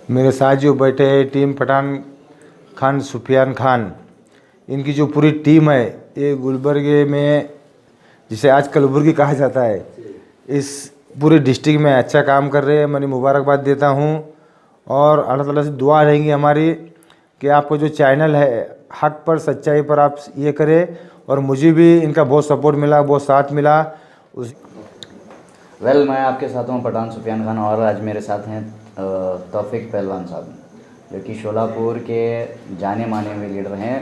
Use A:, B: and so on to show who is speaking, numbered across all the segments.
A: मेरे साथ जो बैठे हैं टीम पठान खान सुफियान खान, इनकी जो पूरी टीम है ये गुलबर्गे में, जिसे आज कलबुर्गी कहा जाता है, इस पूरे डिस्ट्रिक्ट में अच्छा काम कर रहे हैं। मैं मुबारकबाद देता हूँ और अल्लाह ताला से दुआ रहेंगी हमारी कि आपको जो चैनल है हक पर सच्चाई पर आप ये करें, और मुझे भी इनका बहुत सपोर्ट मिला, बहुत साथ मिला।
B: मैं आपके साथ हूँ पठान सुफियान खान, और आज मेरे साथ हैं तौफीक पहलवान साहब, जो कि शोलापुर के जाने माने हुए लीडर हैं।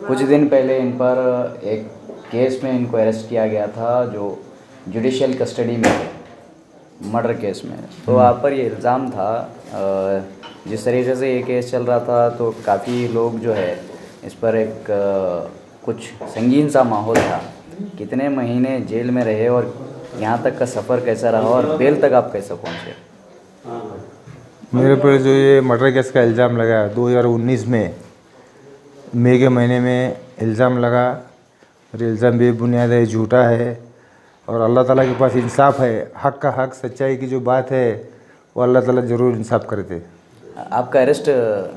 B: कुछ दिन पहले इन पर एक केस में इनको अरेस्ट किया गया था, जो जुडिशियल कस्टडी में है, मर्डर केस में। तो आप पर ये इल्ज़ाम था, जिस तरीके से ये केस चल रहा था तो काफ़ी लोग जो है इस पर एक कुछ संगीन सा माहौल था। कितने महीने जेल में रहे और यहाँ तक का सफ़र कैसा रहा और बेल तक आप कैसे पहुँचे?
A: मेरे पर जो ये मर्डर केस का इल्ज़ाम लगा 2019 में मई के महीने में इल्ज़ाम लगा, और इल्ज़ाम बेबुनियाद है, झूठा है, और अल्लाह ताला के पास इंसाफ है। हक का हक, सच्चाई की जो बात है वो अल्लाह ताला ज़रूर इंसाफ करते।
B: आपका अरेस्ट,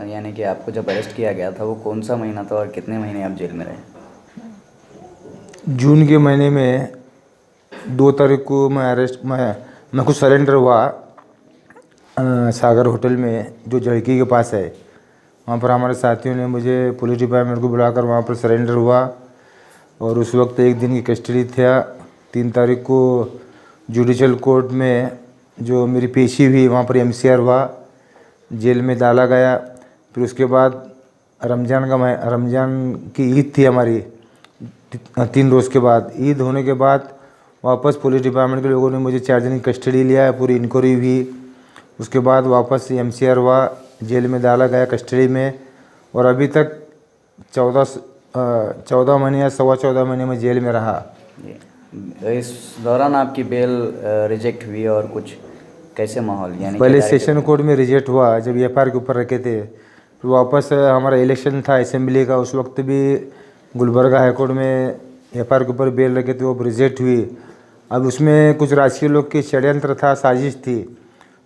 B: यानी कि आपको जब अरेस्ट किया गया था वो कौन सा महीना था और कितने महीने आप जेल में रहे?
A: जून के महीने में 2 तारीख को मैं कुछ सरेंडर हुआ सागर होटल में, जो झड़की के पास है। वहाँ पर हमारे साथियों ने मुझे पुलिस डिपार्टमेंट को बुलाकर वहाँ पर सरेंडर हुआ, और उस वक्त 1 दिन की कस्टडी था। 3 तारीख को जुडिशल कोर्ट में जो मेरी पेशी हुई, वहाँ पर MCR हुआ, जेल में डाला गया। फिर उसके बाद रमज़ान की ईद थी हमारी, 3 रोज़ के बाद ईद होने के बाद वापस पुलिस डिपार्टमेंट के लोगों ने मुझे 4 दिन की कस्टडी लिया, पूरी इंक्वायरी हुई। उसके बाद वापस MCR हुआ, जेल में डाला गया कस्टडी में, और अभी तक 14 महीने या 14.25 महीने में जेल में रहा।
B: इस दौरान आपकी बेल रिजेक्ट हुई और कुछ कैसे माहौल, यानी
A: पहले सेशन कोर्ट में रिजेक्ट हुआ जब FIR के ऊपर रखे थे। फिर वापस हमारा इलेक्शन था असेंबली का, उस वक्त भी गुलबर्गा हाई कोर्ट में FIR के ऊपर बेल रखे थे, वो रिजेक्ट हुई। अब उसमें कुछ राजकीय लोग के षड्यंत्र था, साजिश थी।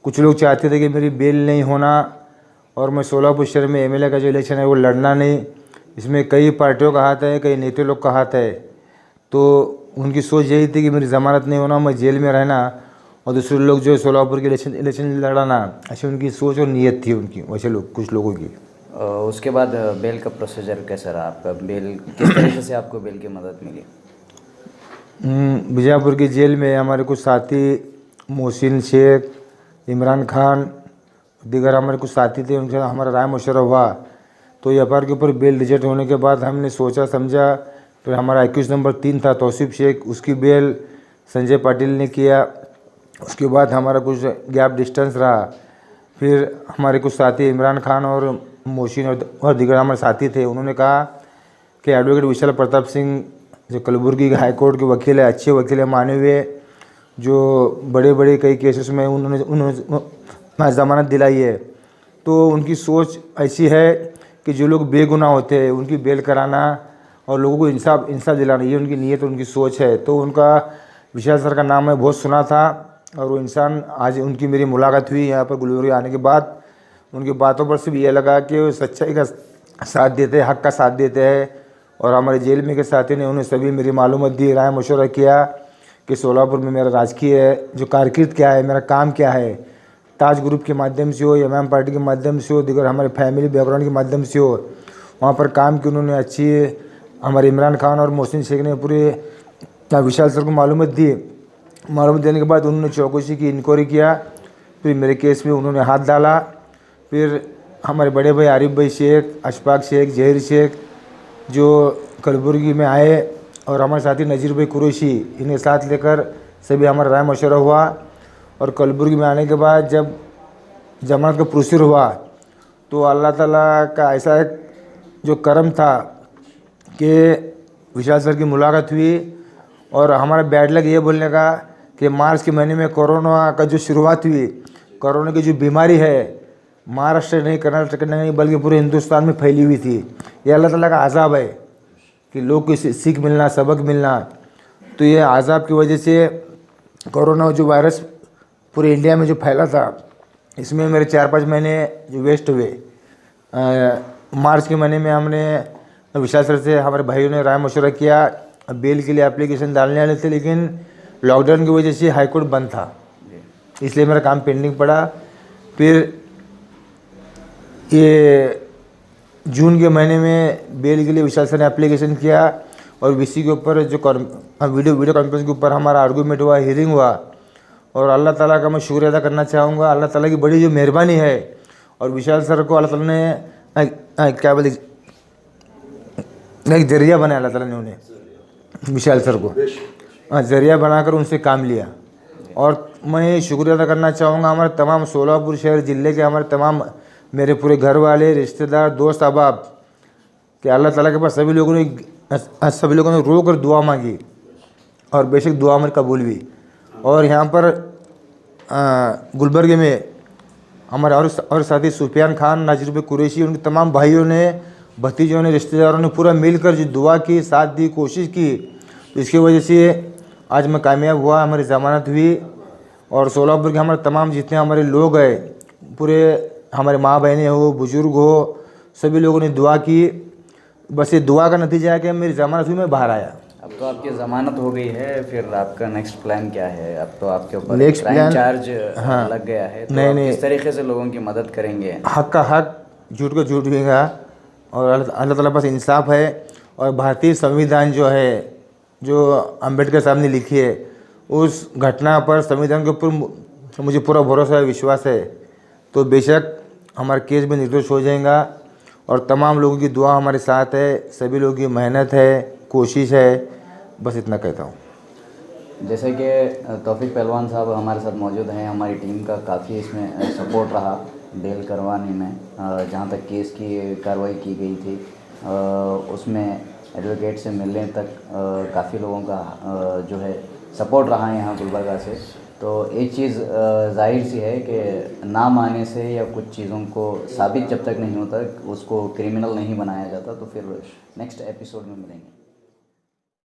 A: कुछ लोग चाहते थे कि मेरी बेल नहीं होना और मैं सोलापुर शहर में MLA का जो इलेक्शन है वो लड़ना नहीं। इसमें कई पार्टियों का हाथ है, कई नेता लोग का हाथ है। तो उनकी सोच यही थी कि मेरी ज़मानत नहीं होना, मैं जेल में रहना, और दूसरे लोग जो सोलापुर के इलेक्शन लड़ाना। ऐसी उनकी सोच और नीयत थी उनकी, वैसे लोग कुछ लोगों की।
B: उसके बाद बेल का प्रोसीजर कैसा रहा आपका? बेल किस तरीके से आपको बेल की मदद मिली?
A: बीजापुर की जेल में हमारे कुछ साथी मोहसिन शेख, इमरान खान, दीगर हमारे कुछ साथी थे, उनके साथ हमारा राय मशवरा हुआ। तो FIR के ऊपर बेल रिजेक्ट होने के बाद हमने सोचा समझा, फिर हमारा एक्यूज नंबर 3 था तौसीफ शेख, उसकी बेल संजय पाटिल ने किया। उसके बाद हमारा कुछ गैप डिस्टेंस रहा। फिर हमारे कुछ साथी इमरान खान और मोहसिन और दीगर हमारे साथी थे, उन्होंने कहा कि एडवोकेट विशाल प्रताप सिंह जो कलबुर्गी हाई कोर्ट के वकील है, अच्छे वकील है, माने हुए, जो बड़े बड़े कई केसेस में उन्होंने ज़मानत दिलाई है। तो उनकी सोच ऐसी है कि जो लोग बेगुनाह होते हैं उनकी बेल कराना और लोगों को इंसाफ दिलाना, ये उनकी नीयत, उनकी सोच है। तो उनका विशाल सर का नाम मैं बहुत सुना था, और वो इंसान, आज उनकी मेरी मुलाकात हुई यहाँ पर गुलबर्गा आने के बाद। उनकी बातों पर सिर्फ ये लगा कि वो सच्चाई का साथ देते हैं, हक़ का साथ देते हैं। और हमारे जेल में के साथियों ने उन्हें सभी मेरी मालूमात दी, राय मशवरा किया कि सोलापुर में मेरा राजकीय जो कारकिर्द क्या है, मेरा काम क्या है, ताज ग्रुप के माध्यम से हो, इमाम पार्टी के माध्यम से हो, दिगर हमारे फैमिली बैकग्राउंड के माध्यम से हो, वहाँ पर काम की उन्होंने अच्छी, हमारे इमरान खान और मोहसिन शेख ने पूरे विशाल सर को मालूमात दी। मालूमात देने के बाद उन्होंने चौकसी की, इंक्वायरी किया, फिर मेरे केस में उन्होंने हाथ डाला। फिर हमारे बड़े भाई आरिफ भाई शेख, अशफाक शेख, जहीर शेख जो कलबुर्गी में आए, और हमारे साथी नज़ीर भाई कुरैशी, इन्हें साथ लेकर सभी हमारा राय मशवरा हुआ। और कलबुर्गी में आने के बाद जब जमानत का प्रोसीजर हुआ तो अल्लाह ताला का ऐसा एक जो करम था कि विशाल सर की मुलाकात हुई, और हमारा बैड लक ये बोलने का कि मार्च के महीने में कोरोना का जो शुरुआत हुई, कोरोना की जो बीमारी है महाराष्ट्र नहीं, कर्नाटक नहीं, बल्कि पूरे हिंदुस्तान में फैली हुई थी। ये अल्लाह ताला का आज़ाब है कि लोग को सीख मिलना, सबक मिलना। तो ये आज़ाब की वजह से कोरोना जो वायरस पूरे इंडिया में जो फैला था, इसमें मेरे 4-5 महीने जो वेस्ट हुए। मार्च के महीने में हमने विशाल सर से हमारे भाइयों ने राय मशवरा किया, बेल के लिए एप्लीकेशन डालने वाले थे, लेकिन लॉकडाउन की वजह से हाई कोर्ट बंद था, इसलिए मेरा काम पेंडिंग पड़ा। फिर ये जून के महीने में बेल के लिए विशाल सर ने एप्लीकेशन किया और वीसी के ऊपर जो वीडियो कॉन्फ्रेंस के ऊपर हमारा आर्गूमेंट हुआ, हियरिंग हुआ। और अल्लाह ताला का मैं शुक्रिया अदा करना चाहूँगा, अल्लाह ताला की बड़ी जो मेहरबानी है। और विशाल सर को अल्लाह ताला ने क्या बोले, एक जरिया बनाया अल्लाह ताला ने उन्हें, विशाल सर को जरिया बनाकर उनसे काम लिया। और मैं शुक्रिया अदा करना चाहूँगा हमारे तमाम सोलापुर शहर ज़िले के हमारे तमाम मेरे पूरे घर वाले, रिश्तेदार, दोस्त, अहबाब कि अल्लाह ताला के पास सभी लोगों ने रो कर दुआ मांगी और बेशक दुआ में कबूल भी। और यहाँ पर गुलबर्ग में हमारे और साथी सुफियान खान, नाजिर कुरैशी, उनके तमाम भाइयों ने, भतीजों ने, रिश्तेदारों ने पूरा मिलकर जो दुआ की, साथ दी, कोशिश की, तो इसकी वजह से आज मैं कामयाब हुआ, हमारी ज़मानत हुई। और सोलापुर के हमारे तमाम जितने हमारे लोग हैं, पूरे हमारे माँ बहनें हो, बुज़ुर्ग हो, सभी लोगों ने दुआ की। बस ये दुआ का नतीजा है कि मेरी ज़मानत हुई, मैं बाहर आया।
B: अब तो आपकी ज़मानत हो गई है, फिर आपका नेक्स्ट प्लान क्या है? अब तो आपके ऊपर
A: नेक्स्ट प्लान
B: चार्ज लग गया है, तो आप किस तरीके से लोगों की मदद करेंगे?
A: हक का हक, झूठ का झूठ होगा। और अल्लाह ताला पास इंसाफ है। और भारतीय संविधान जो है, जो अम्बेडकर साहब ने लिखी है, उस घटना पर, संविधान के ऊपर मुझे पूरा भरोसा है, विश्वास है। तो बेशक हमारा केस भी निर्दोष हो जाएगा। और तमाम लोगों की दुआ हमारे साथ है, सभी लोगों की मेहनत है, कोशिश है, बस इतना कहता हूँ।
B: जैसे कि तौफीक पहलवान साहब हमारे साथ मौजूद हैं, हमारी टीम का काफ़ी इसमें सपोर्ट रहा बेल करवाने में। जहाँ तक केस की कार्रवाई की गई थी, उसमें एडवोकेट से मिलने तक काफ़ी लोगों का जो है सपोर्ट रहा है यहाँ गुलबर्गा से। तो एक चीज़ जाहिर सी है कि ना मानने से या कुछ चीज़ों को साबित जब तक नहीं होता, उसको क्रिमिनल नहीं बनाया जाता। तो फिर नेक्स्ट एपिसोड में मिलेंगे।